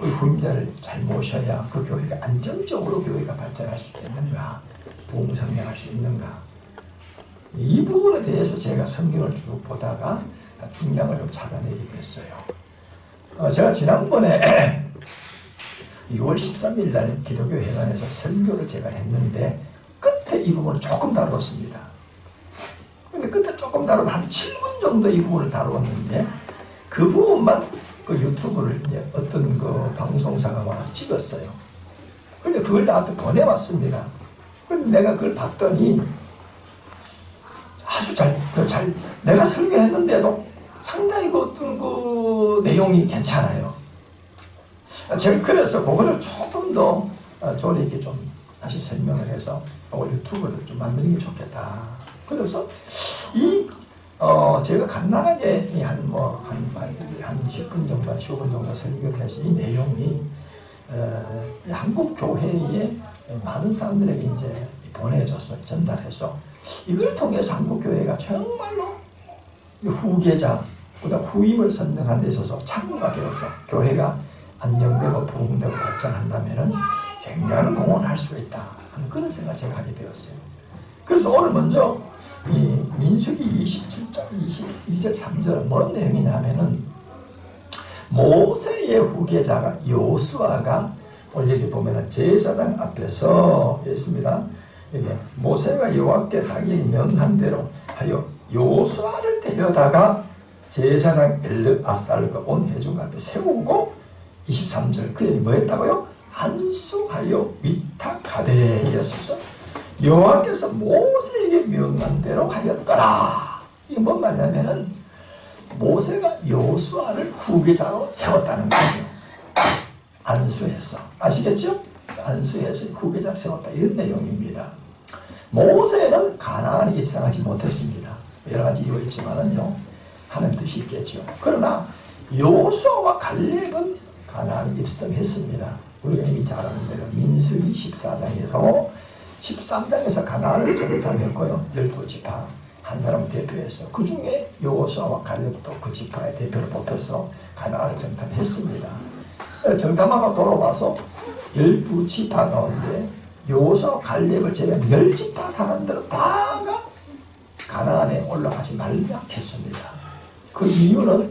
우리 후임자를 잘 모셔야 그 교회가 안정적으로 교회가 발전할 수 있는가, 부흥 성장할 수 있는가. 이 부분에 대해서 제가 성경을 쭉 보다가 중량을 좀 찾아내게 됐어요. 제가 지난번에 6월 13일 날 기독교 회관에서 설교를 제가 했는데 끝에 이 부분을 조금 다뤘습니다. 근데 끝에 조금 다루면 한 7분 정도 이 부분을 다루었는데 그 부분만 그 유튜브를 이제 어떤 그 방송사가 와서 찍었어요. 근데 그걸 나한테 보내왔습니다. 근데 내가 그걸 봤더니 아주 내가 설교했는데도 상당히 그 어떤 그 내용이 괜찮아요. 제가 그래서 그거를 조금 더 조리 있게 좀 다시 설명을 해서 유튜브를 좀 만드는 게 좋겠다. 그래서 제가 간단하게 한 10분 정도, 15분 정도 설교를 해서 이 내용이 한국 교회에 많은 사람들에게 이제 보내줘서 전달해서 이걸 통해서 한국 교회가 정말로 후계자, 그다음 후임을 선정하는 데 있어서 참고가 되어서 교회가 안정되고 부흥되고 발전한다면은 굉장한 공헌을 할 수가 있다 하는 그런 생각을 제가 하게 되었어요. 그래서 오늘 먼저 이 민수기 27장 22절 3절은 뭔 내용이냐면은 모세의 후계자가 여호수아가 오늘 여기 보면은 제사장 앞에서 있습니다. 이게 모세가 여호와께 자기에게 명한 대로 하여 여호수아를 데려다가 제사장 엘르아살과 온 회중 앞에 세우고 23절 그 얘기 뭐 했다고요? 안수하여 위탁하되 이랬어서 여호와께서 모세에게 명한 대로 하였더라. 이게 뭔 말이냐면은 모세가 여호수아를 후계자로 세웠다는 거죠. 안수해서. 아시겠죠? 안수해서 후계자를 세웠다. 이런 내용입니다. 모세는 가나안에 입성하지 못했습니다. 여러 가지 이유가 있지만은요, 하는 뜻이 있겠죠. 그러나 여호수아와 갈렙은 가나안에 입성했습니다. 우리가 이미 잘 아는 대로 민수기 13장에서 가나안을 정탐했고요. 12지파 한 사람을 대표해서 그 중에 여호수아와 갈렙도 그 지파의 대표를 뽑혀서 가나안을 정탐했습니다. 정탐하고 돌아와서 12지파 가운데 여호수아와 갈렙을 제외한 10지파 사람들은 다가 가나안에 올라가지 말라 했습니다. 그 이유는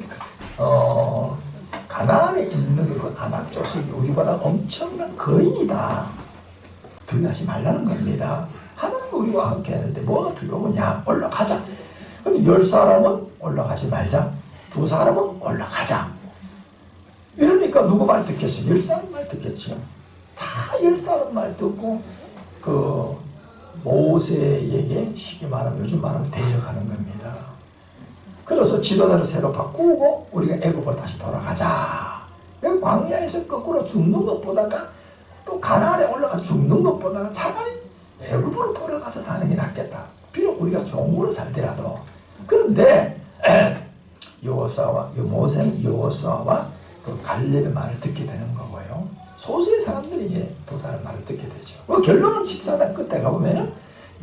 가나안에 있는 그 아낙 족속이 우리보다 엄청난 거인이다. 두려워하지 말라는 겁니다. 하나님 우리와 함께 했는데 뭐가 두려우냐? 올라가자. 그럼 10사람은 올라가지 말자. 2사람은 올라가자. 이러니까 누구 말 듣겠어요? 10사람 말 듣겠죠. 다 10사람 말 듣고 그 모세에게 쉽게 말하면 요즘 말하면 대적하는 겁니다. 그래서 지도자를 새로 바꾸고 우리가 애굽으로 다시 돌아가자. 광야에서 거꾸로 죽는 것보다가 또 가나안에 올라가 죽는 것보다가 차라리 애굽으로 돌아가서 사는 게 낫겠다. 비록 우리가 종으로 살더라도. 그런데 여호수아와 모세는 여호수아와 그 갈렙의 말을 듣게 되는 거고요. 소수의 사람들이 이제 두 사람 말을 듣게 되죠. 그 결론은 14장 끝에 가보면은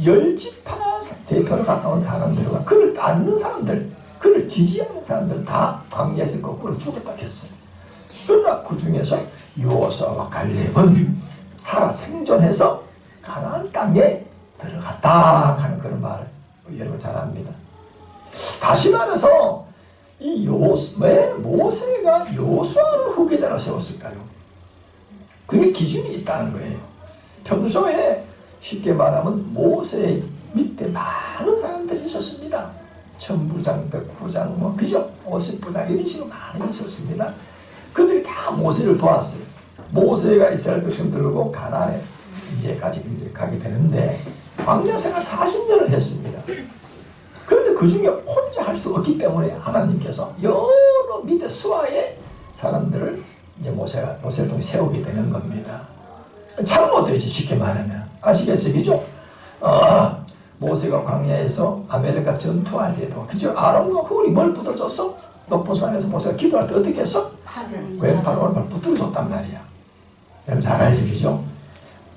10지파 대표로 가까운 사람들과 그를 따르는 사람들, 그를 지지하는 사람들은 다 광야에서 거꾸로 죽었다 했어요. 그러나 그 중에서 여호수아와 갈렙은 살아 생존해서 가나안 땅에 들어갔다 하는 그런 말을 여러분 잘 압니다. 다시 말해서 왜 모세가 여호수아를 후계자로 세웠을까요? 그게 기준이 있다는 거예요. 평소에 쉽게 말하면 모세 밑에 많은 사람들이 있었습니다. 천부장, 백부장, 그죠? 50부장 이런 식으로 많이 있었습니다. 그들이 다 모세를 도왔어요. 모세가 이스라엘 백성 들고 가나안에 이제 가게 되는데 광야 생활 40년을 했습니다. 그런데 그 중에 혼자 할 수 없기 때문에 하나님께서 여러 밑에 수하의 사람들을 이제 모세를 통해 세우게 되는 겁니다. 참모되지 쉽게 말하면. 아시겠죠? 그죠? 모세가 광야에서 아멜렉과 전투할 때도 그죠? 아론과 훌이 뭘 붙어줬어? 높은 산에서 모세가 기도할 때 어떻게 했어? 왼팔을 붙들어줬단 말이야. 여러분 잘 알지? 그죠?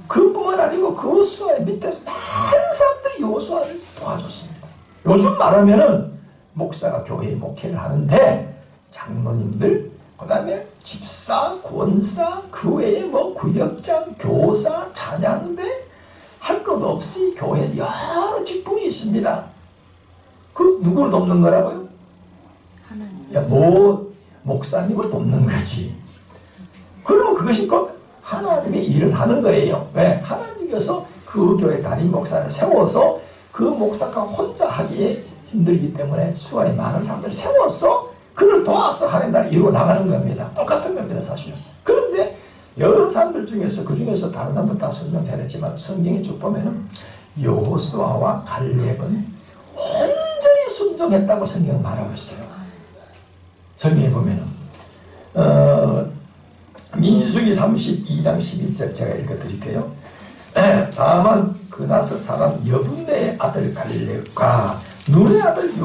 그뿐만 아니고 그 수하의 밑에서 많은 사람들이 여호수아를 도와줬습니다. 요즘 말하면은 목사가 교회에 목회를 하는데 장로님들, 그 다음에 집사, 권사, 그 외에 뭐 구역장, 교사, 찬양대 할 것 없이 교회에 여러 직분이 있습니다. 그 누구를 돕는 거라고요? 하나님. 목사님을 돕는 거지. 그러면 그것이 곧 하나님의 일을 하는 거예요. 왜? 하나님께서 그 교회 담임 목사를 세워서 그 목사가 혼자 하기에 힘들기 때문에 수많이 많은 사람들을 세워서 그를 도와서 하나님 나라를 이루어 나가는 겁니다. 똑같은 겁니다, 사실은. 그런데 여러 사람들 중에서 그 중에서 다른 사람들 다 설명 잘했지만 성경에 쭉 보면은 여호수아와 갈렙은 온전히 순종했다고 성경은 말하고 있어요. 성경에 보면은 민수기 32장 12절 제가 읽어드릴게요. 다만 그나스 사람 여분네의 아들 갈렙과 눈의 아들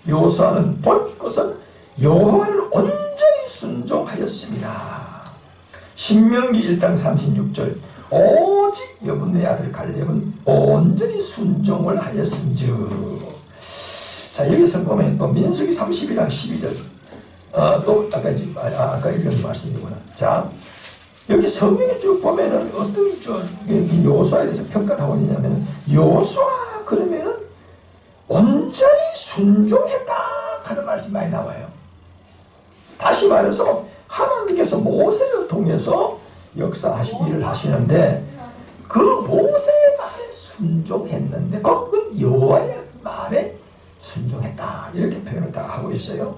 여호수아는 볼 것은 여호와를 온전히 순종하였습니다. 신명기 1장 36절 오직 여분네의 아들 갈렙은 온전히 순종을 하였음즉. 자, 여기서 보면 또 민수기 32장 12절 또 아까 읽은 말씀이구나. 자, 여기 성경에 쭉 보면은 어떤 여호수아에 대해서 평가를 하고 있냐면은 여호수아 그러면은 온전히 순종했다 하는 말씀이 많이 나와요. 다시 말해서 하나님께서 모세를 통해서 역사하신 일을 하시는데 그 모세의 말에 순종했는데 그 여호와의 말에 순종했다 이렇게 표현을 다 하고 있어요.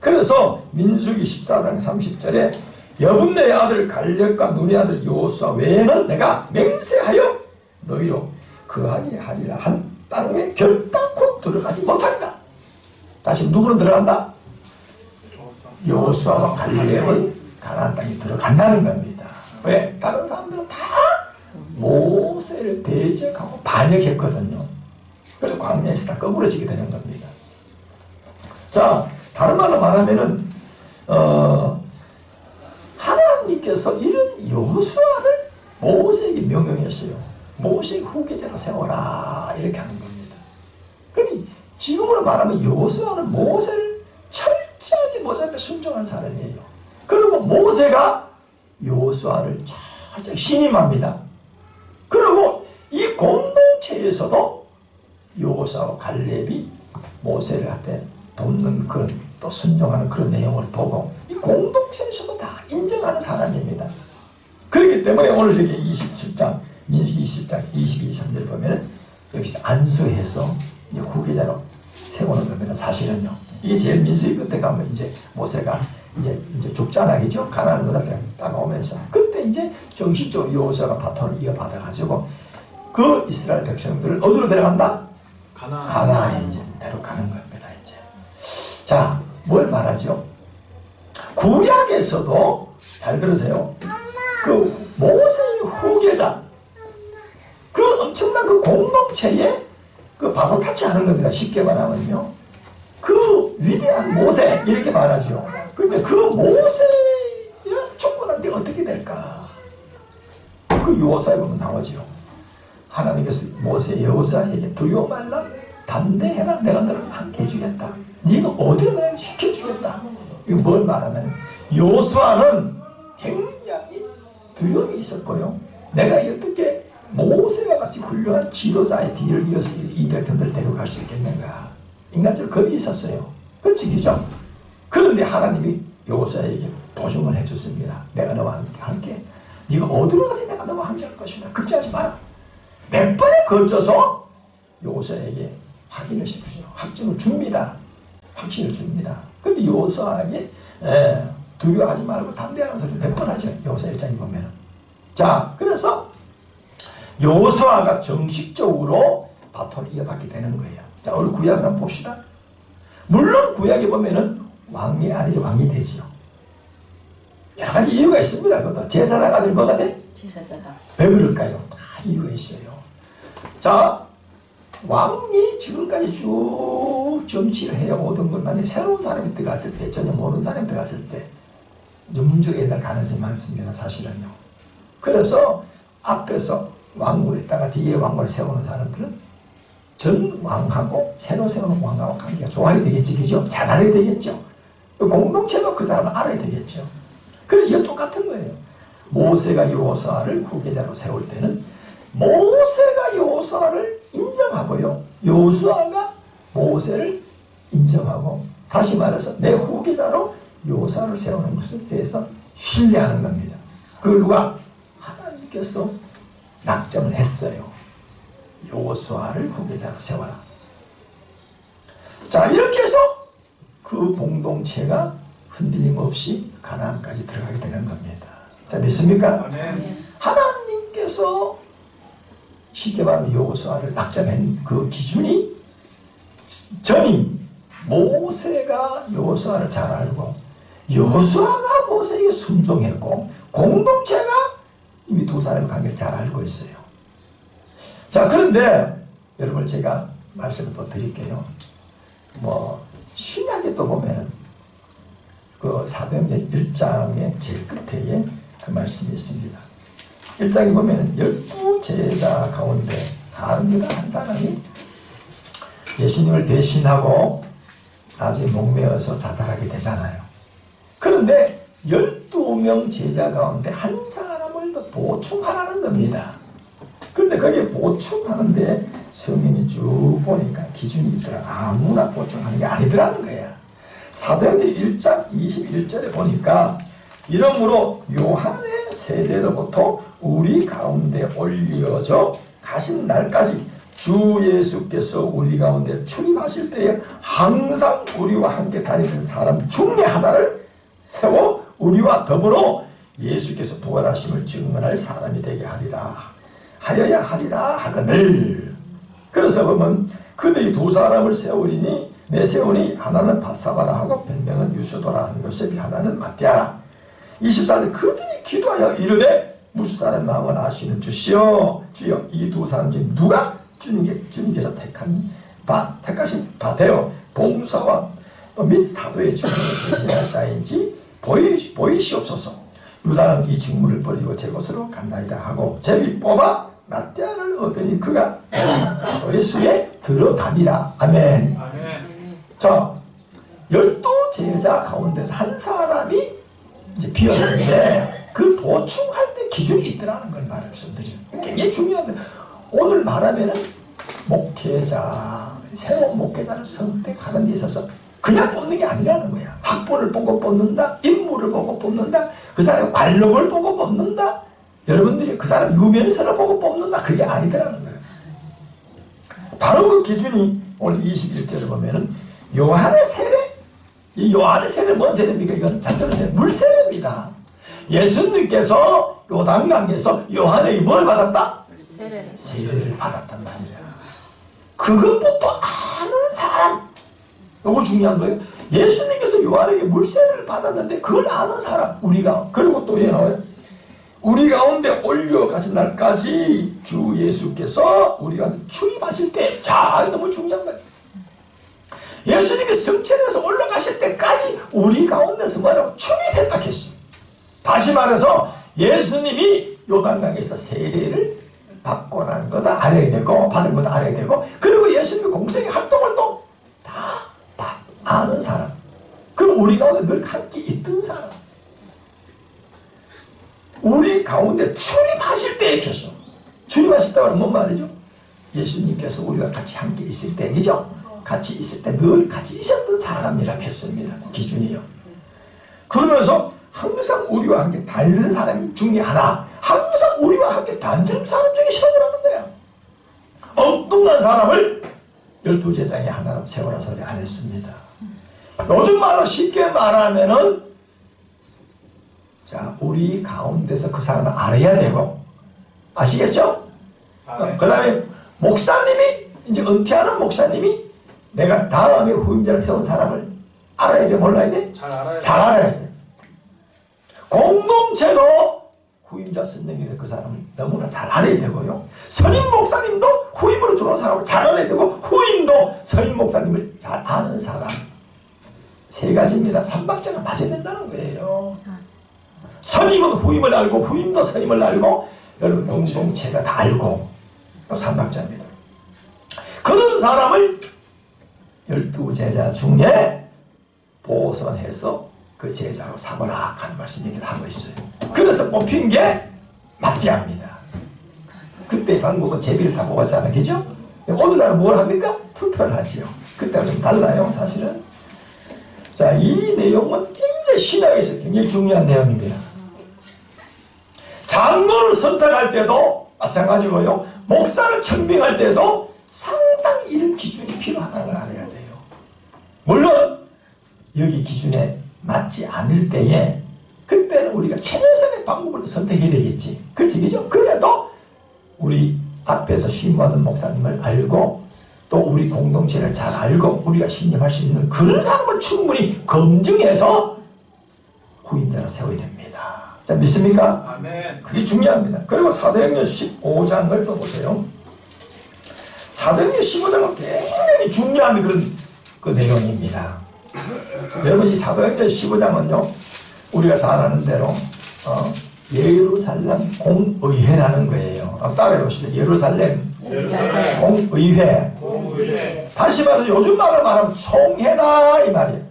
그래서 민수기 14장 30절에 여분네의 아들 갈렙과 눈의 아들 여호수아 외에는 내가 맹세하여 너희로 거하게 하리라 한 땅에 결단코 들어가지 못하리라. 다시 누구는 들어간다? 여호수아와 갈렙은 가나안 땅에 들어간다는 겁니다. 왜? 다른 사람들은 다 모세를 대적하고 반역했거든요. 그래서 광야에서 다 거꾸러지게 되는 겁니다. 자, 다른 말로 말하면은 하나님께서 이런 여호수아를 모세에게 명령했어요. 모세의 후계자로 세워라 이렇게 하는 겁니다. 그러니 지금으로 말하면 여호수아는 모세를 철저하게 모세 앞에 순종한 사람이에요. 그리고 모세가 여호수아를 철저히 신임합니다. 그리고 이 공동체에서도 여호수아와 갈렙이 모세를 한테 돕는 그런 또 순종하는 그런 내용을 보고 이 공동체에서도 다 인정하는 사람입니다. 그렇기 때문에 오늘 여기 27장 민수기 20장 22, 23절 보면은 여기 안수해서 이제 후계자로 세우는 겁니다. 사실은요. 이게 제일 민수기 끝에 가면 이제 모세가 이제 죽잖아, 그죠? 가나안 눈앞에 다가오면서 그때 이제 정식적으로 여호수아가 바톤을 이어받아가지고 그 이스라엘 백성들을 어디로 데려간다? 가나안에 이제 데려가는 겁니다. 이제 자, 뭘 말하죠? 구약에서도 잘 들으세요. 그 모세의 후계자, 그 엄청난 그 공동체에 그 바톤 타치 하는 겁니다. 쉽게 말하면요. 그 위대한 모세 이렇게 말하죠. 그런데 그 모세가 죽고난데 어떻게 될까? 그 여호수아에 보면 나오죠. 하나님께서 모세 여호수아에게 두려워 말라, 담대해라, 내가 너를 함께 해주겠다. 네가 어디로 가면 지켜주겠다. 이거 뭘 말하면 여호수아는 굉장히 두려움이 있었고요. 내가 어떻게 모세와 같이 훌륭한 지도자의 뒤를 이어서 이 백성들을 데려갈 수 있겠는가? 인간적으로 겁이 있었어요. 솔직히죠. 그런데 하나님이 여호수아에게 보증을 해줬습니다. 내가 너와 함께 할게. 네가 어디로 가서 내가 너와 함께 할 것이다. 걱정하지 마라. 몇 번에 걸쳐서 여호수아에게 확인을 시키죠. 확증을 줍니다. 확신을 줍니다. 그런데 여호수아에게 두려워하지 말고 담대하라는 소리를 몇 번 하죠. 여호수아 1장에 보면. 자, 그래서 여호수아가 정식적으로 바톤을 이어받게 되는 거예요. 자, 오늘 구약을 한번 봅시다. 물론 구약에 보면은 왕이 아들이 왕이 되지요. 여러 가지 이유가 있습니다. 그것도 제사장 아들이 뭐가 돼? 제사장. 왜 그럴까요? 다 이유가 있어요. 자, 왕이 지금까지 쭉 정치를 해오던 것만이 새로운 사람이 들어갔을 때, 전혀 모르는 사람이 들어갔을 때 문제가 옛날 가능성이 많습니다. 사실은요. 그래서 앞에서 왕으로 있다가 뒤에 왕으로 세우는 사람들은 전 왕하고 새로 세우는 왕하고 관계가 좋아야 되겠지, 그죠? 잘하게 되겠죠. 공동체도 그 사람을 알아야 되겠죠. 그래, 이건 똑같은 거예요. 모세가 여호수아를 후계자로 세울 때는 모세가 여호수아를 인정하고요, 여호수아가 모세를 인정하고, 다시 말해서 내 후계자로 여호수아를 세우는 것에 대해서 신뢰하는 겁니다. 그걸 누가? 하나님께서 낙점을 했어요. 여호수아를 후계자로 세워라. 자, 이렇게 해서 그 공동체가 흔들림 없이 가나안까지 들어가게 되는 겁니다. 자, 믿습니까? 하나님께서 쉽게 말하면 여호수아를 낙점한 그 기준이 전임 모세가 여호수아를 잘 알고 여호수아가 모세에게 순종했고 공동체가 이미 두 사람의 관계를 잘 알고 있어요. 자, 그런데 여러분 제가 말씀을 또 드릴게요. 신약에 또 보면은 그 사도행전 1장의 제일 끝에 그 말씀이 있습니다. 1장에 보면은 12제자 가운데 가룟유다 한 사람이 예수님을 배신하고 나중에 목매어서 자살하게 되잖아요. 그런데 12명 제자 가운데 한 사람을 더 보충하라는 겁니다. 그런데 거기에 보충하는데 성경이 쭉 보니까 기준이 있더라. 아무나 보충하는 게 아니더라는 거야. 사도행전 1장 21절에 보니까 이러므로 요한의 세례로부터 우리 가운데 올려져 가신 날까지 주 예수께서 우리 가운데 출입하실 때에 항상 우리와 함께 다니는 사람 중에 하나를 세워 우리와 더불어 예수께서 부활하심을 증언할 사람이 되게 하여야 하리라 하거늘. 그래서 보면 그들이 두 사람을 세우리니 내세우니 하나는 바사바라 하고 별명은 유수도라 하는 요셉이 하나는 마띠아라. 24절 그들이 기도하여 이르되 무슨 사람 마음을 아시는 주시오. 주여 이 두 사람 중 누가 주님께서 택하신 바 되어 봉사와 및 사도의 직분을 대신할 자인지 보이시옵소서. 유다는 이 직무를 버리고 제 곳으로 간다이다 하고 제비 뽑아 마띠아를 얻으니 그가 사도의 수에 들어다니라. 아멘. 자, 12제자 가운데서 한 사람이 이제 비었는데 그 보충할 때 기준이 있더라는 걸 말씀드려요. 굉장히 중요합니다. 오늘 말하면은 목회자, 새로운 목회자를 선택하는 데 있어서 그냥 뽑는 게 아니라는 거야. 학벌을 보고 뽑는다, 인물을 보고 뽑는다, 그 사람의 관록을 보고 뽑는다, 여러분들이 그 사람 유명세를 보고 뽑는다, 그게 아니더라는 거예요. 바로 그 기준이 오늘 21절에 보면은 요한의 세례, 이 요한의 세례는 뭔 세례입니까? 이건 잘 들으세요. 물세례입니다. 예수님께서 요단강에서 요한에게 뭘 받았다? 세례를 받았단 말이야. 그것부터 아는 사람, 이거 중요한 거예요. 예수님께서 요한에게 물세례를 받았는데 그걸 아는 사람, 우리가. 그리고 또 나와요. 우리 가운데 올려가신 날까지 주 예수께서 우리 가운데 출입하실 때, 자, 너무 중요한 거예요. 예수님이 성천에서 올라가실 때까지 우리 가운데서 뭐라고 출입했다 했어요. 다시 말해서 예수님이 요단강에서 세례를 받고 난 거다 알아야 되고, 받은 거다 알아야 되고, 그리고 예수님의 공생의 활동을 또 다 아는 사람, 그럼 우리 가운데 늘 함께 있던 사람, 우리 가운데 출입하실 때 했어. 출입하실 때는 뭔 말이죠? 예수님께서 우리가 같이 함께 있을 때, 그죠? 같이 있을 때 늘 같이 있었던 사람이라고 했습니다. 기준이요. 그러면서 항상 우리와 함께 다니는 사람 중에 하나, 항상 우리와 함께 다니는 사람 중에 세우라는 거야. 엉뚱한 사람을 12제자의 하나로 세우라 소리 안 했습니다. 요즘 말로 쉽게 말하면은, 자, 우리 가운데서 그 사람을 알아야 되고, 아시겠죠? 그 다음에 목사님이, 이제 은퇴하는 목사님이 내가 다음에 후임자를 세운 사람을 알아야 돼, 몰라야 돼? 잘 알아야 돼. 공동체도 후임자 선정이 될 그 사람을 너무나 잘 알아야 되고요. 선임 목사님도 후임으로 들어온 사람을 잘 알아야 되고, 후임도 선임 목사님을 잘 아는 사람. 세 가지입니다. 삼박자가 맞아야 된다는 거예요. 선임은 후임을 알고, 후임도 선임을 알고, 여러분 공동체가 다 알고, 삼박자입니다. 그런 사람을 12제자 중에 보선해서 그 제자로 삼으라 하는 말씀 얘기를 하고 있어요. 그래서 뽑힌 게 마띠아입니다. 그때 한국은 제비를 다 뽑았잖아요. 그죠? 오늘날은 뭘 합니까? 투표를 하지요. 그때가 좀 달라요, 사실은. 자, 이 내용은 굉장히 신학에서 굉장히 중요한 내용입니다. 장로를 선택할 때도 마찬가지로요, 목사를 청빙할 때도 상당히 이런 기준이 필요하다는 걸 알아야 돼요. 물론 여기 기준에 맞지 않을 때에 그때는 우리가 최선의 방법을 선택해야 되겠지. 그렇지, 그죠? 그래도 우리 앞에서 신임받은 목사님을 알고 또 우리 공동체를 잘 알고 우리가 신임할 수 있는 그런 사람을 충분히 검증해서 후임자로 세워야 됩니다. 자, 믿습니까? 아멘. 그게 중요합니다. 그리고 사도행전 15장을 또 보세요. 사도행전 15장은 굉장히 중요한 그런 그 내용입니다. 여러분, 이 사도행전 15장은요, 우리가 잘 아는 대로 예루살렘 공의회라는 거예요. 따라해 보시죠. 예루살렘 공의회. 다시 말해서 요즘 말로 말하면 총회다 이 말이에요.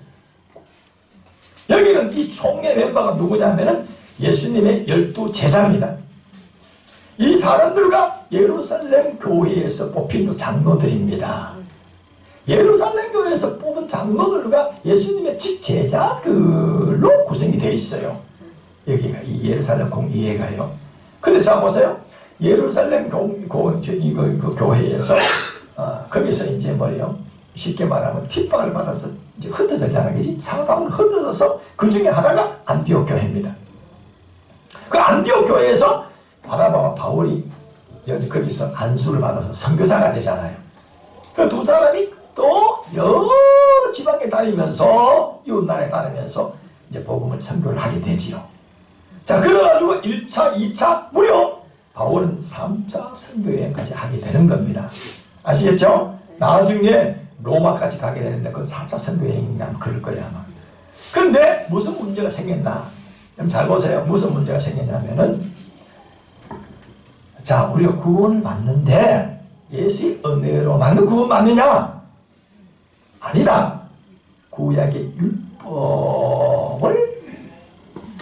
여기는 이 총회 멤버가 누구냐면은 예수님의 12 제자입니다. 이 사람들과 예루살렘 교회에서 뽑힌 장로들입니다. 예루살렘 교회에서 뽑은 장로들과 예수님의 직제자들로 구성이 되어 있어요. 여기가 이 예루살렘 공의회가요. 근데 자 보세요. 예루살렘 교회에서 거기서 이제 뭐예요? 쉽게 말하면 핍박을 받아서 이제 흩어졌잖아요. 그지? 사방으로 흩어져서 그 중에 하나가 안디옥 교회입니다. 그 안디옥 교회에서 바나바와 바울이 거기서 안수를 받아서 선교사가 되잖아요. 그 두 사람이 또 여러 지방에 다니면서 이웃나라에 다니면서 이제 복음을 선교를 하게 되지요. 자, 그래가지고 1차, 2차 무려 바울은 3차 선교여행까지 하게 되는 겁니다. 아시겠죠? 나중에 로마까지 가게 되는데 그건 4차 선교여행이면 그럴 거야 아마. 그런데 무슨 문제가 생겼나? 잘 보세요. 무슨 문제가 생겼냐면은, 자, 우리가 구원을 받는데 예수의 은혜로만 구원 받느냐? 아니다. 구약의 율법을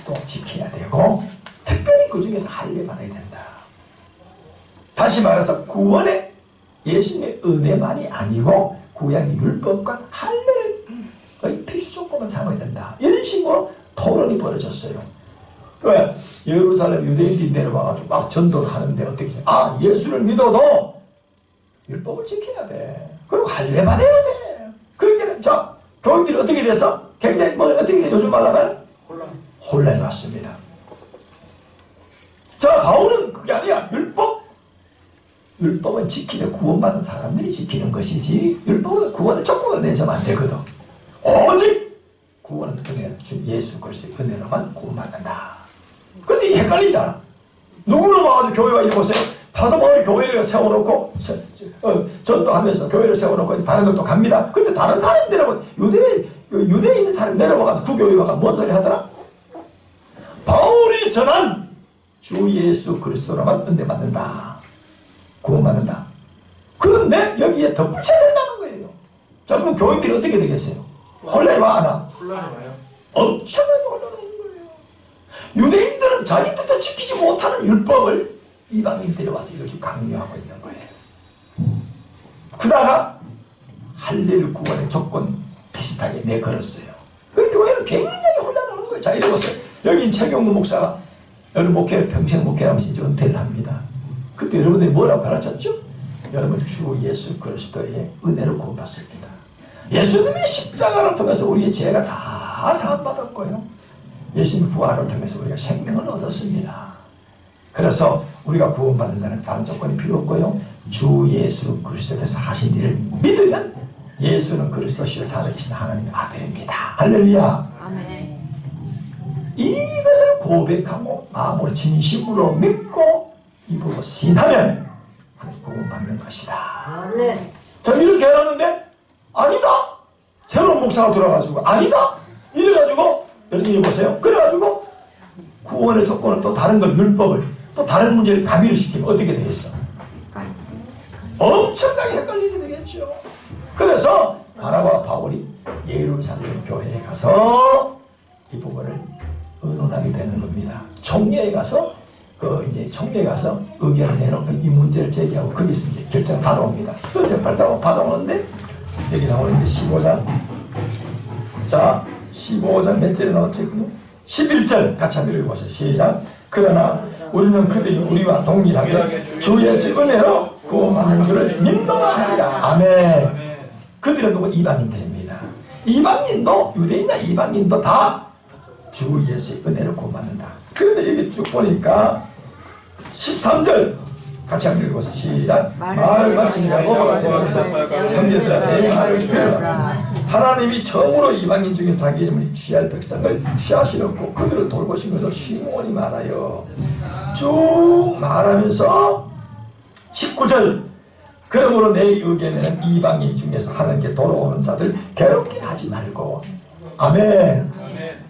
또 지켜야 되고 특별히 그 중에서 할례 받아야 된다. 다시 말해서 구원의 예수님의 은혜만이 아니고 구약의 율법과 할례를 거의 필수 조건을 삼아야 된다. 이런 식으로 토론이 벌어졌어요. 왜? 예루살렘 유대인들이 내려와가지고 막 전도를 하는데 어떻게 해? 아, 예수를 믿어도 율법을 지켜야 돼. 그리고 할례 받아야 돼. 그러니까 자, 교인들이 어떻게 됐어? 굉장히 뭐 어떻게 돼? 요즘 말로 하면 혼란이 왔습니다. 자, 바울은 그게 아니야. 율법은 지키되 구원받은 사람들이 지키는 것이지 율법은 구원의 조건을 내서는 안 되거든. 오직 구원은 은혜, 예수 그리스도의 은혜로만 구원받는다. 근데 이게 헷갈리잖아. 누구를 와가지고 교회 와 이러보세요. 파도 바울이 교회를 세워놓고 전도하면서 교회를 세워놓고 다른 데도 갑니다. 근데 다른 사람이 내려오면 유대에 있는 사람이 내려와가지고 그 교회 와가 뭔 소리 하더라? 바울이 전한 주 예수 그리스도로만 은혜 받는다. 구원받는다. 그런데 여기에 덧붙여야 된다는 거예요. 자, 그럼 교인들이 어떻게 되겠어요? 혼란이 와, 안 와? 혼란이 와요. 엄청나게 혼란하는 거예요. 유대인들은 자기 뜻도 지키지 못하는 율법을 이방인들이 와서 이걸 좀 강요하고 있는 거예요. 그러다가 할례를 구원의 조건 비슷하게 내걸었어요. 그 교회는 굉장히 혼란하는 거예요. 자, 이래 보세요. 여긴 최경무 목사가 여러분 평생 목회하면서 이제 은퇴를 합니다. 그때 여러분들이 뭐라고 가르쳤죠? 여러분 주 예수 그리스도의 은혜로 구원받습니다. 예수님의 십자가를 통해서 우리의 죄가 다 사함받았고요. 예수님의 부활을 통해서 우리가 생명을 얻었습니다. 그래서 우리가 구원받는다는 다른 조건이 필요 없고요. 주 예수 그리스도께서 하신 일을 믿으면 예수는 그리스도시요 살아계신 하나님의 아들입니다. 할렐루야. 아멘. 이것을 고백하고 마음으로 진심으로 믿고 입으로 신하면 구원받는 것이다. 네. 자, 이렇게 해놨는데 아니다. 새로운 목사가 들어가지고 아니다. 이래가지고 여러분 이래 보세요. 그래가지고 구원의 조건을 또 다른 걸 율법을 또 다른 문제를 가미를 시키면 어떻게 되겠어? 엄청나게 헷갈리게 되겠죠. 그래서 바나바와 바울이 예루살렘 교회에 가서 이 부분을 의논하게 되는 겁니다. 총회에 가서 총회에 가서 의견을 내놓고 이 문제를 제기하고 거기서 이제 결정을 받아옵니다. 그래서 받아오는데 여기 나오는데 15장. 자, 15장 몇 절에 나왔죠? 11절 같이 한번 읽어보세요. 시작. 그러나 우리는 그들이 우리와 동일하게 주 예수 은혜로 구원받는 줄을 믿노라하리라. 아멘. 그들은 누구? 이방인들입니다. 이방인도 유대인이나 이방인도 다 주 예수의 은혜로 구원받는다. 그런데 여기 쭉 보니까 13절 같이 한번 읽어보세요. 시작. 마을 마친 야고보가 형제들아 내 말을 들으라. 하나님이 처음으로 이방인 중에 자기 이름을 취할 백성을 취하시려고 그들을 돌보신 것을 시몬이 말하여 쭉 말하면서 19절 그러므로 내 의견에는 이방인 중에서 하나님께 돌아오는 자들 괴롭게 하지 말고. 아멘.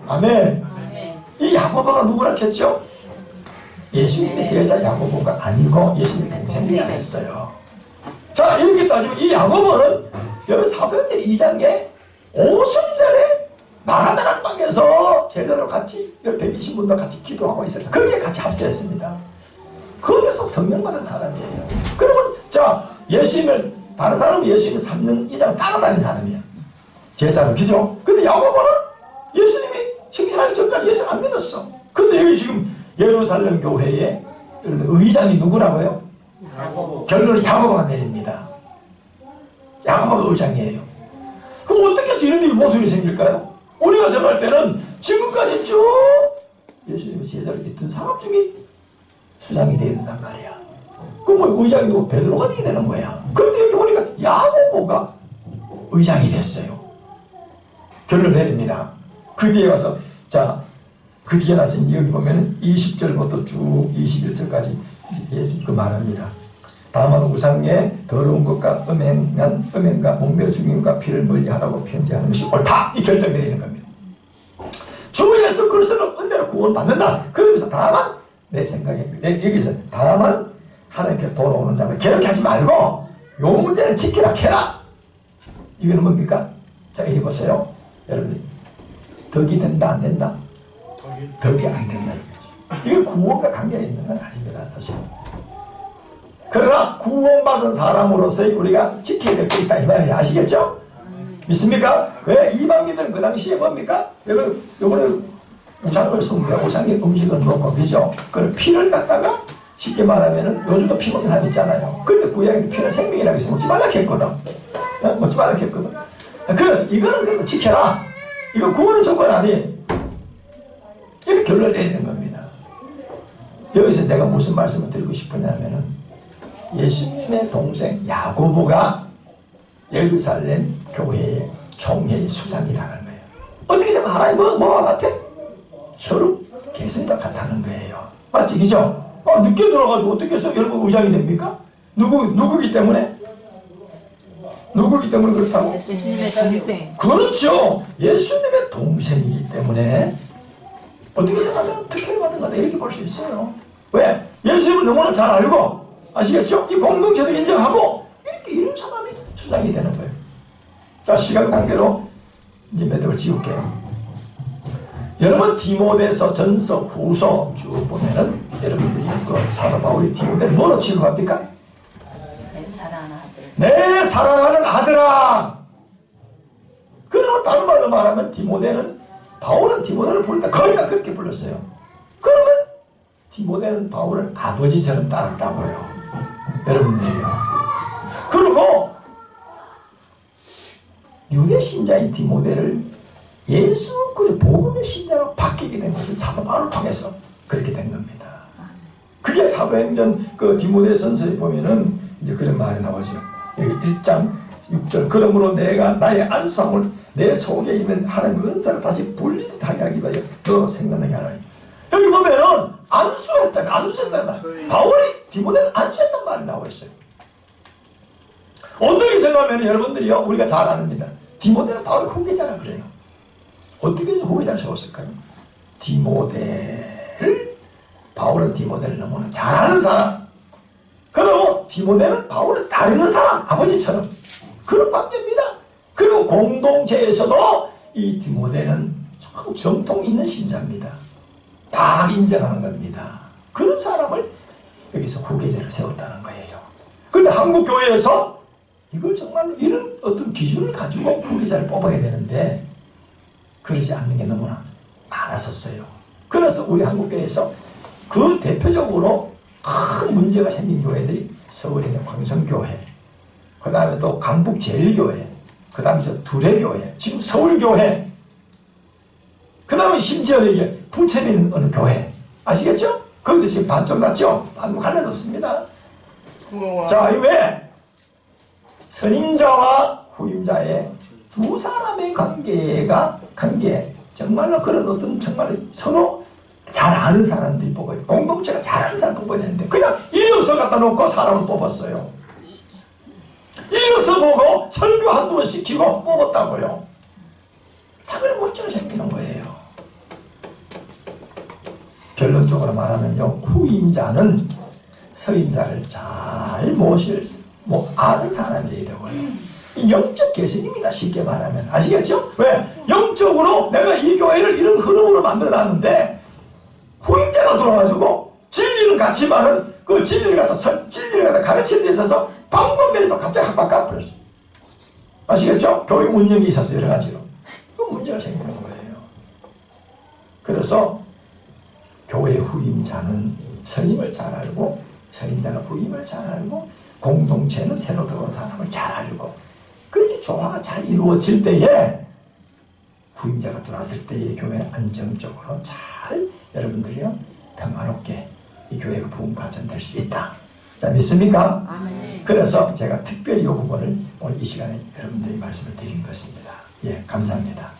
아멘. 이 야고보가 누구라 했죠? 예수님의 제자 야고보가 아니고 예수님의 동생이라 했어요. 자, 이렇게 따지면 이 야고보는 여기 사도행전 2장에 오순절에 마가다락방에서 제자들 같이 120분도 같이 기도하고 있었어요. 거기에 같이 합세했습니다. 거기서 성령 받은 사람이에요. 그러면 자, 예수님을 다른 사람은 예수님을 3년 이상 따라다닌 사람이야. 제자는 그죠? 근데 야고보는 예수님이 승진하기 전까지 예수를 안 믿었어. 근데 여기 지금 예루살렘 교회의 의장이 누구라고요? 야고보. 결론은 야고보가 내립니다. 야고보가 의장이에요. 그럼 어떻게 해서 이런 일이 모순이 생길까요? 우리가 생각할 때는 지금까지 쭉 예수님의 제자를 믿던 사람 중에 수장이 되어야 된단 말이야. 그럼 뭐 의장이 누구? 베드로가 되게 되는 거야. 그런데 여기 보니까 야고보가 의장이 됐어요. 결론 내립니다. 그 뒤에 가서 자, 그 뒤에 나서 여기 보면 20절부터 쭉 21절까지 그 말합니다. 다만 우상의 더러운 것과 음행과 목매 죽임과 피를 멀리하라고 편지하는 것이 옳다. 이 결정 내리는 겁니다. 주 예수 그리스도는 은혜로 구원받는다. 그러면서 다만 내 생각에 여기서 다만 하나님께 돌아오는 자들 괴롭게 하지 말고 요 문제는 지키라 캐라. 이거는 뭡니까? 자, 이리 보세요. 여러분들 덕이 된다 안 된다? 덕이 안 된다 이거죠. 이게 구원과 관계가 있는 건 아닙니다. 사실. 그러나 구원받은 사람으로서의 우리가 지켜야 될 게 있다 이 말이에요. 아시겠죠? 믿습니까? 왜 이방인들은 그 당시에 뭡니까? 요번에 우상을 숭배하고 우상의 음식을 먹고 그죠? 그 피를 갖다가 쉽게 말하면은 요즘도 피 먹는 사람 있잖아요. 그런데 구약에 피는 생명이라고 해서 먹지 말라 했거든. 먹지 말라 했거든. 그래서 이거는 그래도 지켜라. 이거 구원의 조건 아니에요. 이렇게 결론을 내리는 겁니다. 여기서 내가 무슨 말씀을 드리고 싶으냐면은 예수님의 동생 야고보가 예루살렘 교회의 총회의 수장이라는 거예요. 어떻게 생각하면 하나님 뭐와 같아? 혈육 계승과 같다는 거예요. 맞지? 그죠? 늦게 들어가지고 어떻게 해서 여러분 의장이 됩니까? 누구기 때문에? 누구기 때문에 그렇다고? 예수님의 동생. 그렇죠. 예수님의 동생이기 때문에 어떻게 생각하면 특혜를 받은 거다 이렇게 볼 수 있어요. 왜? 예수님을 너무나 잘 알고 아시겠죠? 이 공동체도 인정하고 이렇게 이런 사람이 수장이 되는 거예요. 자, 시간 관계로 이제 매듭을 지울게요. 여러분 디모데서 전서 후서 쭉 보면은 여러분들이 그 사도 바울이 디모데를 뭐로 취급합니까? 내 사랑하는 아들아. 그러면 다른 말로 말하면 바울은 디모데를 부를 때 거의 다 그렇게 불렀어요. 그러면 디모데는 바울을 아버지처럼 따랐다고요. 여러분들이요. 그리고 유대 신자인 디모데를 예수 그리스도 복음의 신자로 바뀌게 된 것은 사도 바울을 통해서 그렇게 된 겁니다. 그게 사도행전 그 디모데 전서에 보면은 이제 그런 말이 나오죠. 여기 1장 6절 그러므로 내가 나의 안수함을 내 속에 있는 하나님의 은사를 다시 분리듯 하게 하기 위하여 너 생각나게 하라. 여기 보면은 안수했다는 말. 바울이 디모데를 안수했단 말이 나와 있어요. 어떻게 생각하면 여러분들이요 우리가 잘 아닙니다. 디모데는 바울의 후계자라 그래요. 어떻게 해서 후계자를 세웠을까요? 바울은 디모데를 너무나 잘 아는 사람. 그리고 디모데는 바울을 따르는 사람, 아버지처럼 그런 관계입니다. 그리고 공동체에서도 이 디모데는 참 정통 있는 신자입니다. 다 인정하는 겁니다. 그런 사람을 여기서 후계자로 세웠다는 거예요. 그런데 한국 교회에서 이걸 정말로 이런 어떤 기준을 가지고 후계자를 뽑아야 되는데 그러지 않는 게 너무나 많았었어요. 그래서 우리 한국교회에서 그 대표적으로 큰 문제가 생긴 교회들이 서울에 있는 광성교회, 그 다음에 또 강북제일교회, 그 다음에 저 두레교회, 지금 서울교회, 그 다음에 심지어 이게 부천에 있는 어느 교회 아시겠죠? 거기도 지금 반쪽 났죠? 반쪽 갈라졌습니다. 자, 왜 선임자와 후임자의 두 사람의 관계 정말로 그런 어떤 정말 서로 잘 아는 사람들이 뽑아요. 공동체가 잘 아는 사람 뽑아야 되는데 그냥 이력서 갖다 놓고 사람을 뽑았어요. 이력서 보고 설교 한두 번 시키고 뽑았다고요. 다 그런 문제가 생기는 거예요. 결론적으로 말하면요, 후임자는 서임자를 잘 아는 사람이 되고요. 영적 개성입니다. 쉽게 말하면. 아시겠죠? 왜? 영적으로 내가 이 교회를 이런 흐름으로 만들어놨는데 후임자가 들어와가지고 진리는 같지만은 그 진리를 갖다 가르치는 데 있어서 방법에서 갑자기 확 바꿔버렸어요. 아시겠죠? 교회 운영이 있어서 여러 가지로. 그 문제가 생기는 거예요. 그래서 교회 후임자는 선임을 잘 알고 선임자는 후임을 잘 알고 공동체는 새로 들어온 사람을 잘 알고 그렇게 조화가 잘 이루어질 때에 후임자가 들어왔을 때의 교회는 안정적으로 잘 여러분들이요 평화롭게 이 교회가 부흥 발전될 수 있다. 자, 믿습니까? 아멘. 그래서 제가 특별히 이 부분을 오늘 이 시간에 여러분들이 말씀을 드린 것입니다. 예, 감사합니다.